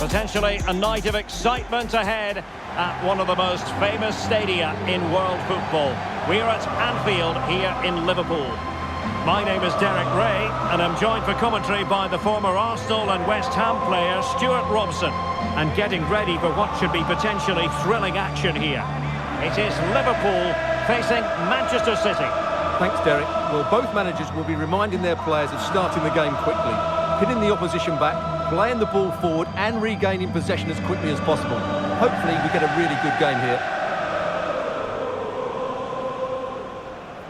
Potentially a night of excitement ahead at one of the most famous stadia in world football. We're at Anfield here in Liverpool. My name is Derek Ray, and I'm joined for commentary by the former Arsenal and West Ham player Stuart Robson. And getting ready for what should be potentially thrilling action here. It is Liverpool facing Manchester City. Thanks, Derek. Well, both managers will be reminding their players of starting the game quickly, hitting the opposition back, playing the ball forward and regaining possession as quickly as possible. Hopefully we get a really good game here.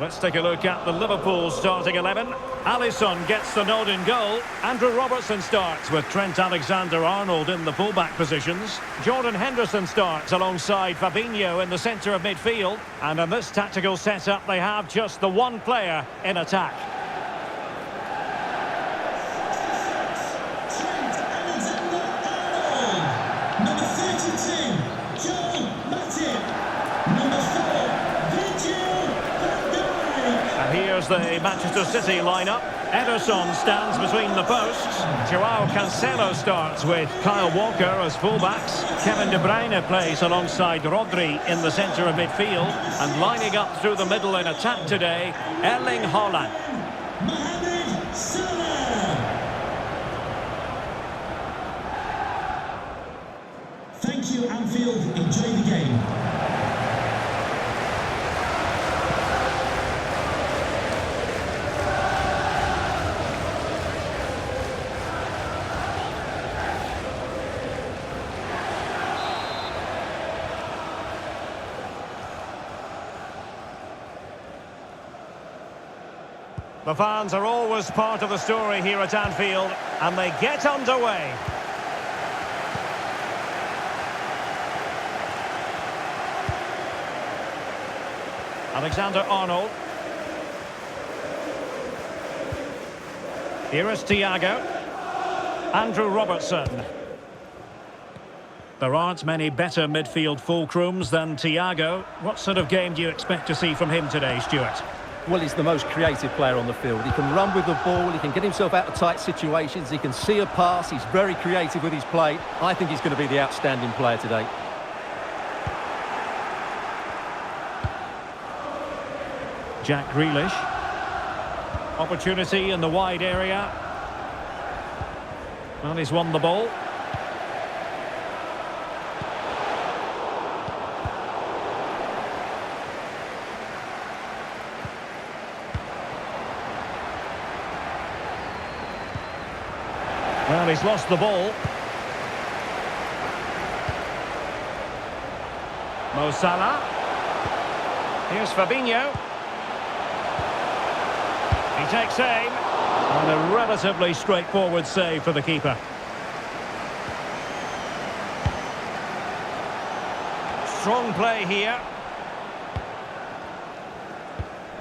Let's take a look at the Liverpool starting 11. Alisson gets the nod in goal. Andrew Robertson starts with Trent Alexander-Arnold in the fullback positions. Jordan Henderson starts alongside Fabinho in the centre of midfield. And in this tactical setup, they have just the one player in attack. Here's the Manchester City lineup. Ederson stands between the posts. Joao Cancelo starts with Kyle Walker as fullbacks. Kevin De Bruyne plays alongside Rodri in the centre of midfield. And lining up through the middle in attack today, Erling Haaland. Thank you, Anfield. Enjoy the game. The fans are always part of the story here at Anfield, and they get underway. Alexander-Arnold. Here is Thiago. Andrew Robertson. There aren't many better midfield fulcrums than Thiago. What sort of game do you expect to see from him today, Stuart? Well, he's the most creative player on the field. He can run with the ball, he can get himself out of tight situations, he can see a pass, he's very creative with his play. I think he's going to be the outstanding player today. Jack Grealish. Opportunity in the wide area. Well, he's won the ball. Well, he's lost the ball. Mo Salah. Here's Fabinho. He takes aim. And a relatively straightforward save for the keeper. Strong play here.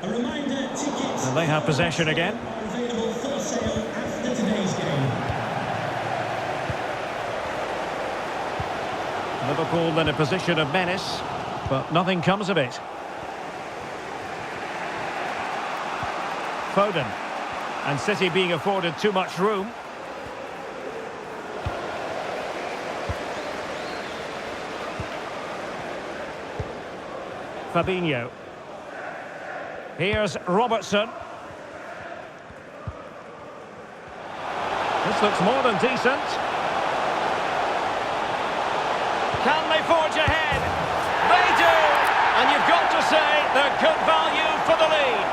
A reminder, tickets. And they have possession again. Are available for sale after today's game. Liverpool in a position of menace, but nothing comes of it. Foden. And City being afforded too much room. Fabinho. Here's Robertson. This looks more than decent. Can they forge ahead? They do! And you've got to say they're good value for the lead.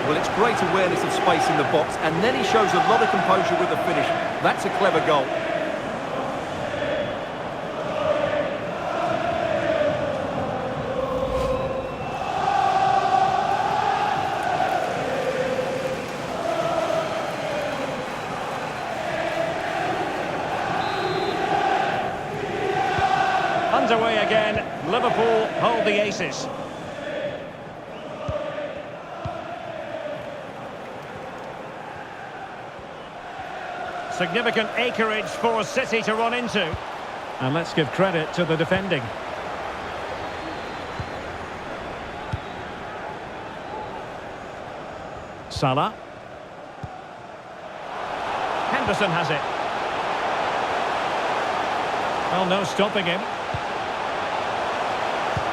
Well, it's great awareness of space in the box, and then he shows a lot of composure with the finish. That's a clever goal. Underway again, Liverpool hold the aces. Significant acreage for City to run into. And let's give credit to the defending. Salah. Henderson has it. Well, no stopping him.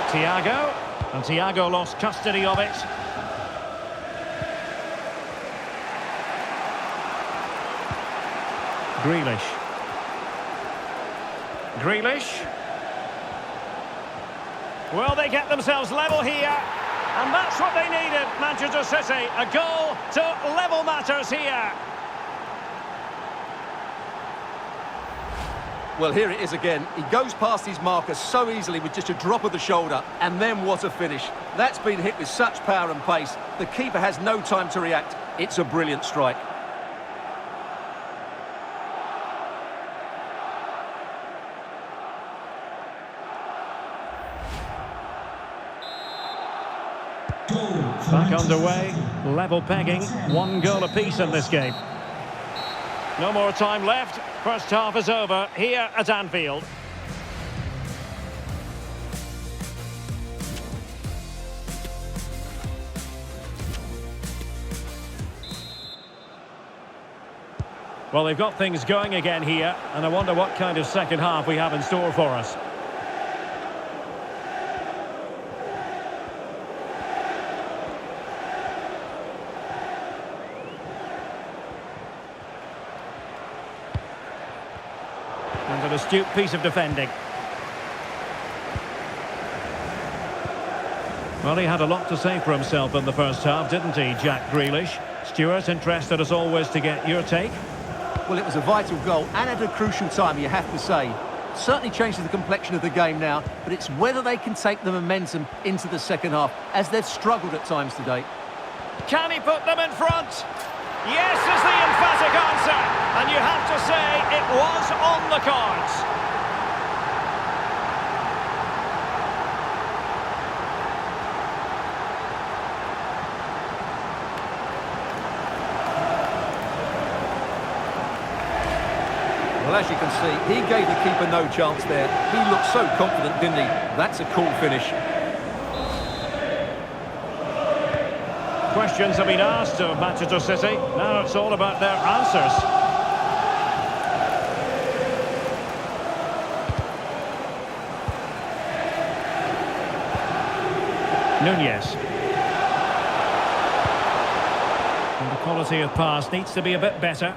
Thiago. And Thiago lost custody of it. Grealish. Grealish. Will they get themselves level here? And that's what they needed, Manchester City. A goal to level matters here. Well, here it is again. He goes past his marker so easily with just a drop of the shoulder, and then what a finish. That's been hit with such power and pace. The keeper has no time to react. It's a brilliant strike. Back underway, level pegging, 1 goal apiece in this game. No more time left, first half is over here at Anfield. Well, they've got things going again here, and I wonder what kind of second half we have in store for us. And an astute piece of defending. Well, he had a lot to say for himself in the first half, didn't he, Jack Grealish? Stuart, interested as always to get your take. Well, it was a vital goal and at a crucial time, you have to say. Certainly changes the complexion of the game now, but it's whether they can take the momentum into the second half, as they've struggled at times today. Can he put them in front? Yes is the emphatic answer, and you have to say it was on the cards. Well, as you can see, he gave the keeper no chance there. He looked so confident, didn't he? That's a cool finish. Questions have been asked of Manchester City. Now it's all about their answers. Nunez. And the quality of pass needs to be a bit better.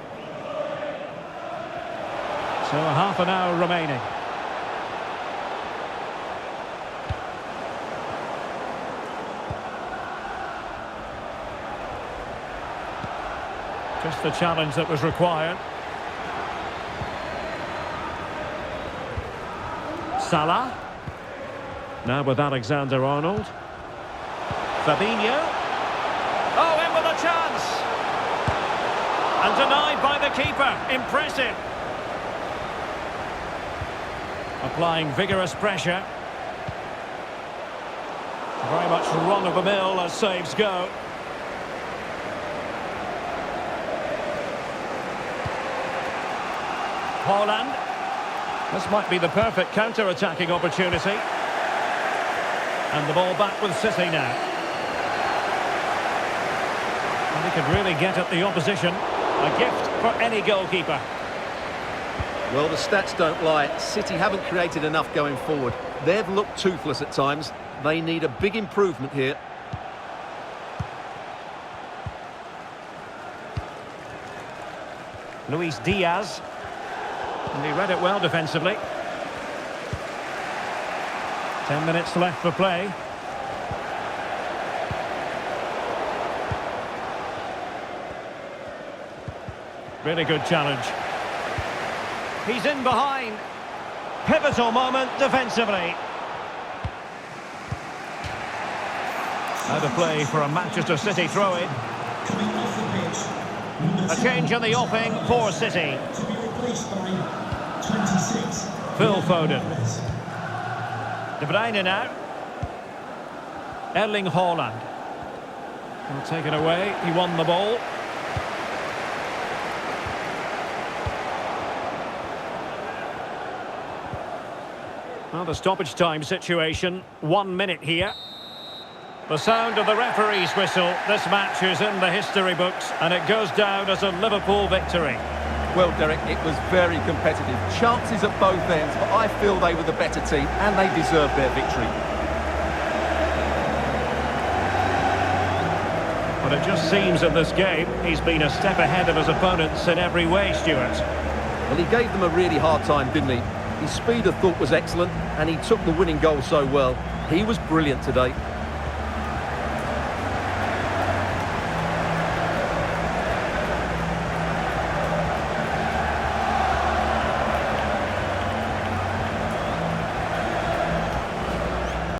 So half an hour remaining. Just the challenge that was required. Salah. Now with Alexander-Arnold. Fabinho. Oh, in with a chance. And denied by the keeper. Impressive. Applying vigorous pressure. Very much run-of-the-mill as saves go. Haaland. This might be the perfect counter-attacking opportunity. And the ball back with City now. And he could really get at the opposition. A gift for any goalkeeper. Well, the stats don't lie. City haven't created enough going forward. They've looked toothless at times. They need a big improvement here. Luis Diaz. And he read it well defensively. 10 minutes left for play. Really good challenge. He's in behind. Pivotal moment defensively. Out of play for a Manchester City throw-in. Coming off the pitch. A change in the offing for City. To be replaced by 26. Phil Foden. De Bruyne now. Erling Haaland. Will take it away. He won the ball. Well, the stoppage time situation, 1 minute here. The sound of the referee's whistle. This match is in the history books, and it goes down as a Liverpool victory. Well, Derek, it was very competitive. Chances at both ends, but I feel they were the better team, and they deserved their victory. But it just seems in this game, he's been a step ahead of his opponents in every way, Stuart. Well, he gave them a really hard time, didn't he? His speed, I thought, was excellent, and he took the winning goal so well. He was brilliant today.